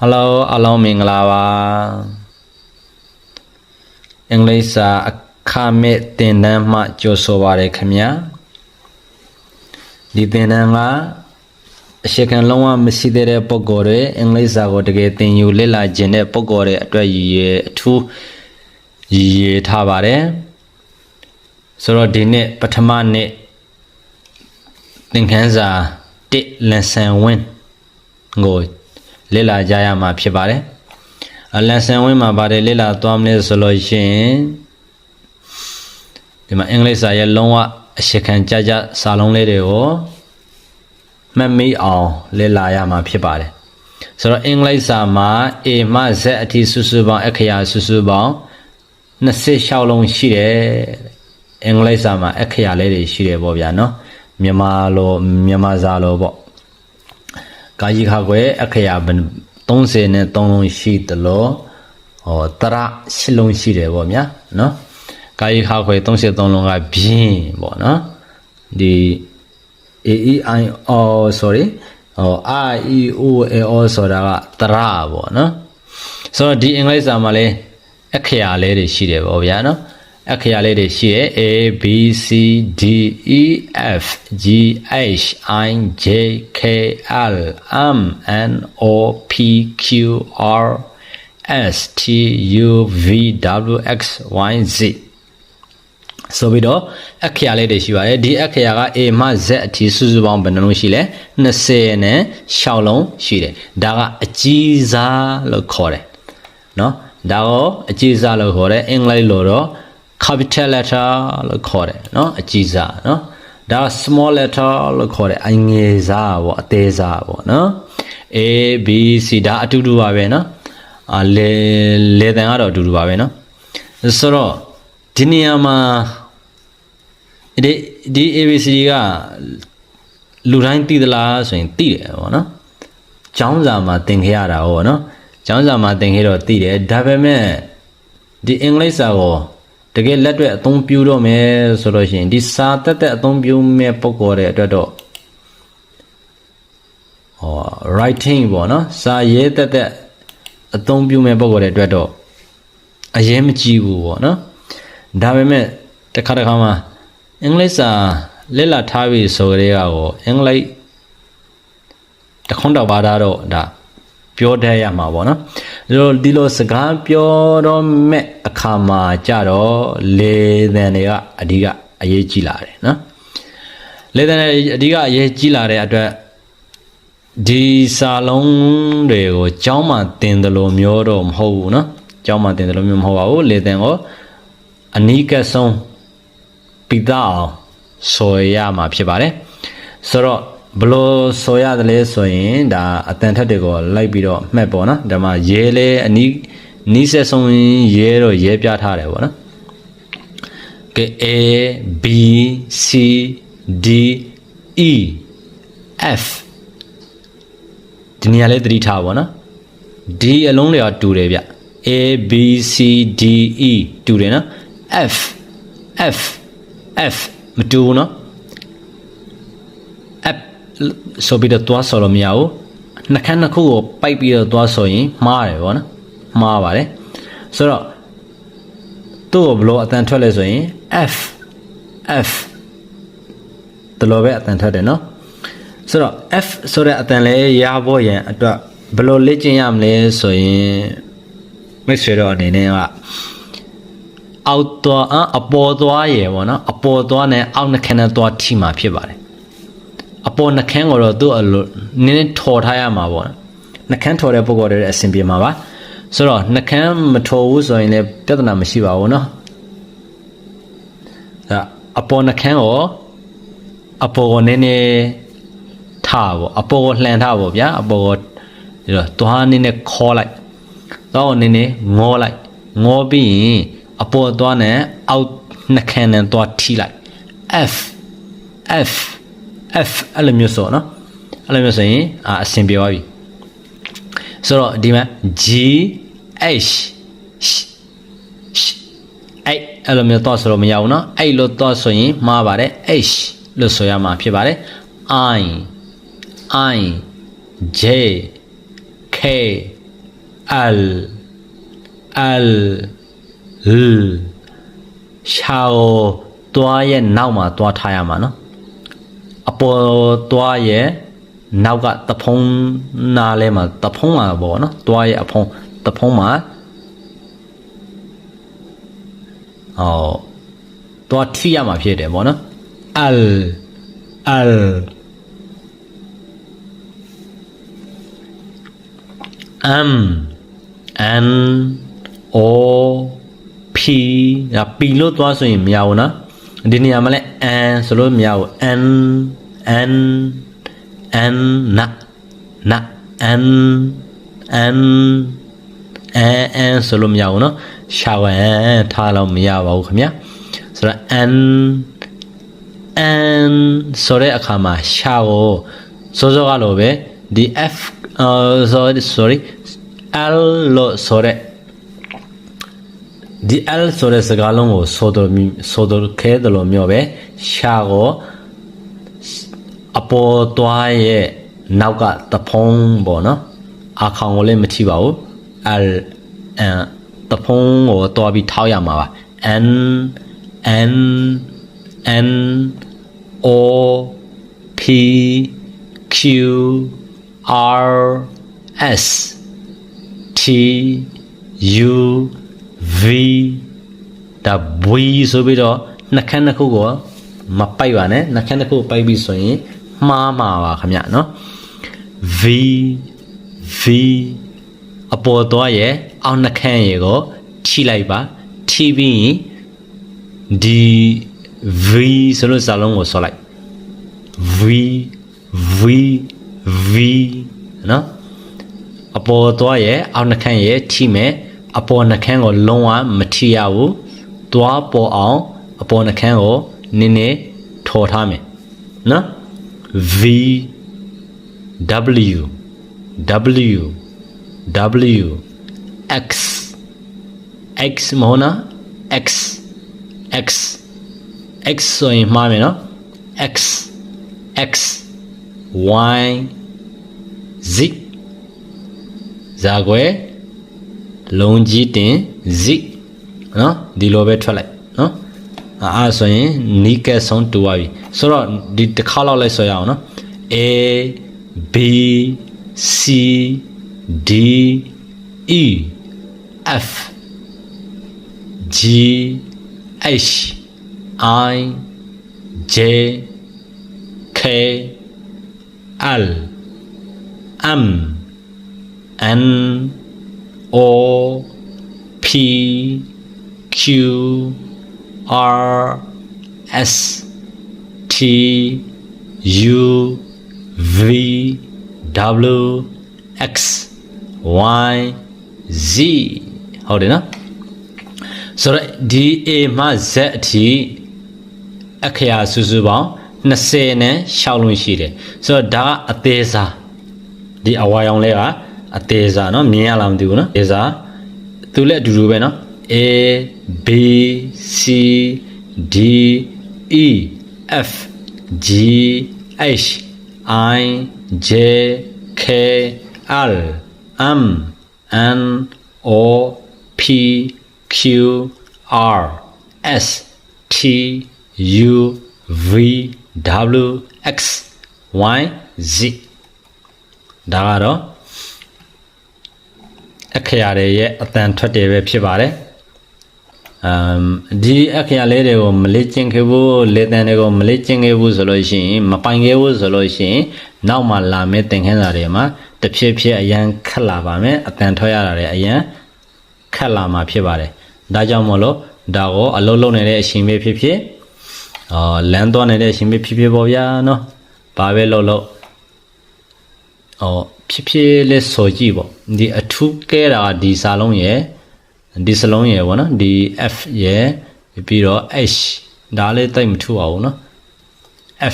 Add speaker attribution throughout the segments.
Speaker 1: Hello အားလုံးမင်္ဂလာပါအင်္ဂလိပ်စာအခမဲ့သင်တန်းမှကြိုဆိုပါရခင်ဗျာဒီသင်တန်းကအရှိခံလုံးဝမရှိသေးတဲ့ပုံကိုယ်တွေအင်္ဂလိပ်စာကိုတကယ်သင်ယူလေ့လာခြင်းတဲ့ပုံကိုယ်တွေအတွက်ရည်ရည်အထူးရည်ရည်ထားပါတယ်ဆိုတော့ဒီနေ့ပထမနေ့သင်ခန်းစာ1 lesson 1ကိုလေ့လာကြရမှာဖြစ်ပါတယ်lesson 1မှာပါတယ်လေ့လာသွားမလဲဆိုလို့ရှိရင်ဒီမှာအင်္ဂလိပ်စာရဲ့လုံးဝအရှိခံကြကြစာလုံးလေးတွေကိုမှတ်မိအောင်လေ့လာရမှာဖြစ်ပါတယ်ဆိုတော့အင်္ဂလိပ်စာမှာ A မှ Z အထိစုစုပေါင်းအခရာစုစုပေါင်း26လုံးရှိတယ်အင်္ဂလိပ်စာမှာအခရာလေးတွေရှိတယ်ပေါ့ဗျာနော်မြန်မာစာလိုပေါ့ကာယီခါကွယ်အခရာ30နဲ့3လုံးရှိတယ်လို့တရ8လုံးရှိတယ်ပေါ့ဗျာနော်ကာယီခါခွေ33လုံးကပြင်းပေါ့နော်ဒီ A E I O sorry I E O A O ဆိုတာကတရပေါ့နော်ဆိုတော့ဒီအင်္ဂလိပ်စာမှာလည်းအခရာလေးတွေရှိတယ်ပေါ့ဗျာနော်အခရာလေးတွေရှိရ A B C D E F G H I J K L M N O P Q R S T U V W X Y Zဆိုပြီးတော့အခရာလေးတွေရှိပါတယ်ဒီအခရာက A မှ Z အထိစုစုပေါင်းဘယ်နှလုံးရှိလဲ20နဲ့6လုံးရှိတယ်ဒါကအကြီးစားလို့ခေါ်တယ်နော်ဒါကိုအကြီးစားလို့ခေါ်တယ်အင်္ဂလိပ်လိုတော့capital letter လို့ခေါ်တယ်เนาะအကြီးစားเนาะဒါ small letter လို့ခေါ်တယ်အငယ်စားပေါ့အသေးစားပေါ့เนาะ A B C ဒါအတူတူပါပဲเนาะလေတန်ကတော့အတူတူပါပဲเนาะဆိုတော့ဒီနေရာမှာဒီ ABC ကလူတိုင်းသိသလားဆိုရင်သိတယ်ပေါ့เนาะကျောင်းစာမှာသင်ခဲ့ရတာဟုတ်เนาะကျောင်းစာမှာသင်ခဲ့တော့သိတယ်ဒါပေမဲ့ဒီအင်္ဂလိပ်စာကိုတကယ်လက်တွေ့အသုံးပြုတော့မယ်ဆိုလို့ရှိရင်ဒီစာတက်အသုံးပြုမဲ့ပုံပေါ်တဲ့အတွက်တော့writing ပေါ့နော်စာရေးတက်အသုံးပြုမဲ့ပုံပေါ်တဲ့အတွက်တော့အရေးမကြီးဘူးပေါ့နော်ဒါပေမဲ့တစ်ခါမှာအင်္ဂလိပ်စာလက်လာထားပြီးဆိုတဲ့ကောအင်္ဂလိပ်တခွန်းတော့ပါတော့ဒါပြောတတ်ရမှာပေါ့နော်ဒီလိုစကားပြောတော့မဲ့အခါမှာကြတော့လေသံတွေကအဓိကအရေးကြီးလာတယ်နော်လေသံတွေအဓိကအရေးကြီးလာတဲ့အတွက်ဒီစာလုံးတွေကိုကျောင်းမှာသင်တယ်လို့မျိုးတော့မဟုတ်ဘူးနော်ကျောင်းမှာသင်တယ်လို့မျိုးမဟုတ်ပါဘူးလေသံကိုအနီးကပ်ဆုံးပြီးသားအောင်ဆိုရမှာဖြစ်ပါတယ်ဆိုတော့ဘလို့ဆိုရတယ်လဲဆိုရင်ဒါအတန်ထက်တွေကိုလိုက်ပြီးတော့မှတ်ပေါ့နော်ဒါမှရဲလဲအနီးဆက်ဆုံးရဲတော့ရဲပြထားတယ်ပေါ့နော်ကဲ A B C D E F ဒီနေရာလေးသတိထားပေါ့နော် D အလုံးတွေကတူတယ်ဗျ A B C D E တူတယ်နော် F မတူဘူးနော်ဆိုပြီးတော့သွားဆိုလို့မရဘူးနှခမ်းနှစ်ခုကိုပိုက်ပြီးတော့သွားဆိုရင်မှားတယ်ဗောနော်မှားပါတယ်ဆိုတော့သူ့ကိုဘလို့အတန်ထွက်လဲဆိုရင် F တလို့ပဲအတန်ထွက်တယ်နော်ဆိုတော့ F ဆိုတဲ့အတန်လေးရဖို့ရန်အတွက်ဘလို့လေ့ကျင့်ရမလဲဆိုရင်မိတ်ဆွေတို့အနေနဲ့ကအောက်သွားအပေါ်သွားရယ်ဗောနော်အပေါ်သွားနဲ့အောက်နှခမ်းနဲ့သွားထိမှာဖြစ်ပါတယ်အပေါ်နှခမ်းကိုတော့သူ့အလိုနည်းနည်းထော်ထားရမှာပေါ့နှခမ်းထော်တဲ့ပုံပေါ်တဲ့အဆင်ပြေမှာပါဆိုတော့နှခမ်းမထော်ဘူးဆိုရင်လည်းပြဿနာမရှိပါဘူးเนาะအပေါ်နှခမ်းကိုအပေါ်ကိုနည်းနည်းထားပေါ့အပေါ်ကိုလှန်ထားပေါ့ဗျာအပေါ်ကိုဒီတော့သွားနည်းနည်းခေါ်လိုက်တော့နည်းနည်းငေါလိုက်ငေါပြီးရင်အပေါ်သွားနဲ့အောက်နှခမ်းနဲ့သွားထိလိုက် F အဲ့လိုမျိုးဆိုနော်အဲ့လိုမျိုးဆိုရင်အဆင်ပြေသွားပြီဆိုတော့ဒီမှာ G H အဲ့လိုမျိုးတော့ဆိုလို့မရဘူးနော်အဲ့လိုတော့ဆိုရင်မှားပါတယ် H လို့ဆိုရမှာဖြစ်ပါတယ် I J K al al l ရှာကိုသွားရဲ့နောက်မှာသွားထားရမှာနော်အပေါ်သွားရဲ့နောက်ကတဖုံးနားလဲမှာတဖုံးမှာပေါ့နော်သွားရဲ့အဖုံးတဖုံးမှာသွားထိရမှာဖြစ်တယ်ပေါ့နော် al al an o p ဒါပီလို့သွားဆိုရင်မရဘူးနော်ဒီနေရာမှာလဲ an ဆိုလို့မရဘူး an na an an ဆိုလို့မရဘူးနော်ရှာဝင်ထားလို့မရပါဘူးခင်ဗျာဆိုတော့ an ဆိုတဲ့အခါမှာရှာကိုစောစောကလိုပဲဒီ f sorry l လို့ဆိုတဲ့ဒီ l ဆိုတဲ့စကားလုံးကိုဆိုတော့ခဲတယ်လို့မျိုးပဲရှာကိုအပေါ်သွားရဲ့နောက်ကတဖုံးပေါ့နော်အခါကိုလည်းမထိပါဘူး l တဖုံးကိုတွားပြီးထောက်ရမှာပါ n o p q r s t u v ဒါ v ဆိုပြီးတော့နှခမ်းတစ်ခုကိုမပိုက်ပါနဲ့နှခမ်းတစ်ခုပိုက်ပြီးဆိုရင်မှားမှာပါခင်ဗျနော် v အပေါ်သွားရဲ့အောက်နှခမ်းရဲ့ကိုထိလိုက်ပါထိပြီးဒီ v ဆိုလို့စာလုံးကိုဆော်လိုက် v နော်အပေါ်သွားရဲ့အောက်နှခမ်းရဲ့ထိမယ်အပေါ်နှခမ်းကိုလုံးဝမထိရဘူးသွားပေါ်အောင်အပေါ်နှခမ်းကိုနည်းနည်းထော်ထားမယ်နော် v w x x မဟုတ်နော် xဆိုရင်မှားမယ်နော် x y z ဇာကွယ်လုံးကြီးတင်ဇိနော်ဒီလိုပဲထွက်လိုက်နော်အဲ့ဆိုရင်နီးကဲဆုံးတူပါပြီဆိုတော့ဒီတစ်ခါလောက်လိုက်ဆိုရအောင်နော် a b c d e f g h I j k l m n o p q r s t u v w x y z ဟုတ်တယ်နော်ဆိုတော့ဒီ a မှ z အထိအခရာစုစုပေါင်း20နဲ့6လုံးရှိတယ်ဆိုတော့ဒါကအသေးစားဒီအဝါရောင်လေးကအသေးစားเนาะမြင်ရလားမသိဘူးเนาะအသေးစားသူလည်းအတူတူပဲเนาะ a b c d e f g h I j k l m n o p q r s t u v w x y z ဒါကတော့အခရာတွေရဲ့အတန်ထွက်တယ်ပဲဖြစ်ပါတယ်ဒီအခရာလေးတွေကိုမလေ့ကျင့်ခဲ့ဘူးလေတန်တွေကိုမလေ့ကျင့်ခဲ့ဘူးဆိုလို့ရှိရင်မပိုင်ခဲ့ဘူးဆိုလို့ရှိရင်နောက်မှလာမယ့်သင်ခန်းစာတွေမှာတဖြည်းဖြည်းအရန်ခက်လာပါမယ်အတန်ထွက်ရတာတွေအရန်ခက်လာမှာဖြစ်ပါတယ်ဒါကြောင့်မို့လို့ဒါကိုအလုံးလုံးနေတဲ့အချိန်ပဲဖြစ်ဖြစ်လမ်းသွားနေတဲ့အချိန်ပဲဖြစ်ဖြစ်ပေါ့ဗျာနော်ဘာပဲလုပ်လို့ဖြစ်ဖြစ်လေးဆိုကြည့်ပေါ့ဒီအထူးကဲတာဒီစာလုံးရဲ့ဒီစလုံးရဲ့ပေါ့နော်ဒီ f ရဲ့ပြီးတော့ h ဒါလေးတိတ်မထူအောင်နော်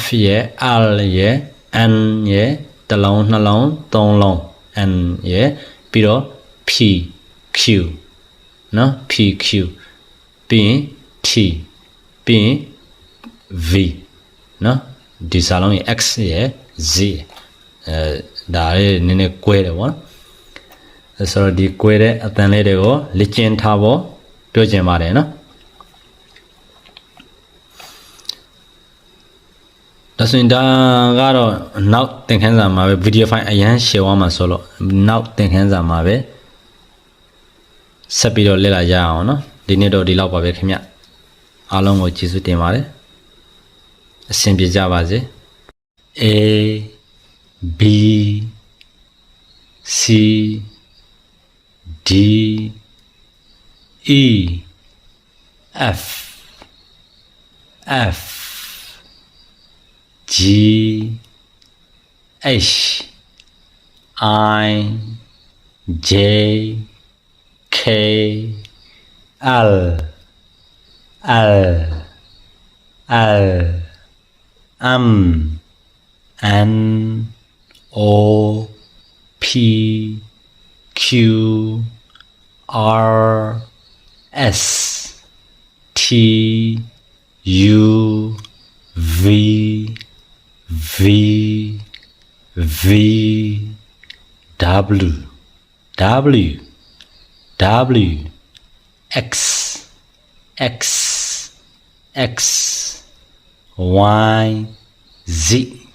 Speaker 1: f ရဲ့ r ရဲ့ n ရဲ့တစ်လုံးနှလုံးသုံးလုံး n ရဲ့ပြီးတော့ p q နော် p q ပြီးရင် t ပြီးရင် v နော်ဒီစာလုံးရဲ့ x ရဲ့ z ဒါလေးနည်းနည်းကွဲတယ်ပေါ့နော် ဆိုတော့ဒီကွဲတဲ့အတန်လေးတွေကိုလေ့ကျင့်ထားဖို့ပြောချင်ပါတယ်နော်ဒါဆိုရင်ဒါကတော့နောက်သင်ခန်းစာမှာပဲဗီဒီယိုဖိုင်အရန်ရှယ်သွားမှာဆိုလို့နောက်သင်ခန်းစာမှာပဲဆက်ပြီးတော့လေ့လာကြအောင်နော်ဒီနေ့တော့ဒီလောက်ပါပဲခင်ဗျအားလုံးကိုကျေးဇူးတင်ပါတယ်အဆင်ပြေကြပါစေ A B C D E F F G H I J K L M N O P Q R S T U V W X Y Z